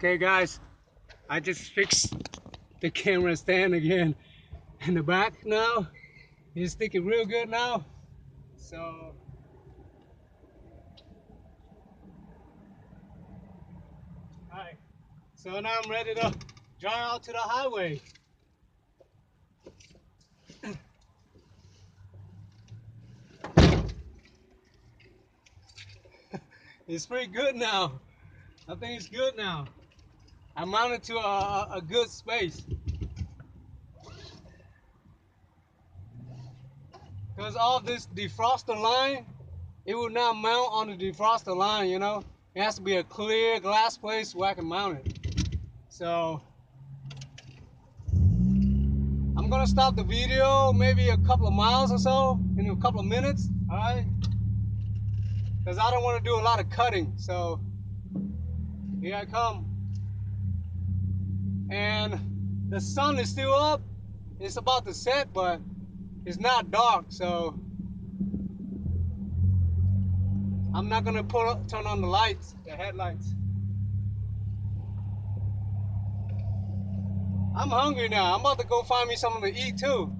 Okay guys, I just fixed the camera stand again in the back now. It's sticking real good now. So alright. So now I'm ready to drive out to the highway. It's pretty good now. I think it's good now. I mounted to a good space. Because all this defroster line, it will not mount on the defroster line, you know. It has to be a clear glass place where I can mount it. So I'm gonna stop the video maybe a couple of miles or so in a couple of minutes, all right? Because I don't want to do a lot of cutting. So here I come. And the sun is still up. It's about to set, but it's not dark, so I'm not gonna turn on the lights, the headlights. I'm hungry now. I'm about to go find me something to eat too.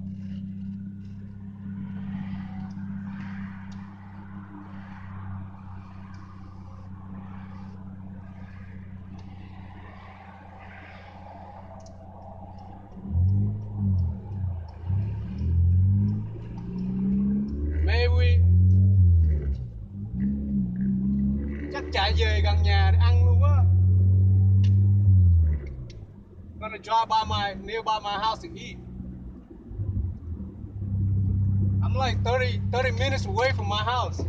Maybe chắc chạy về gần nhà để ăn luôn á. Gonna drive by nearby my house to eat. I'm like 30 minutes away from my house.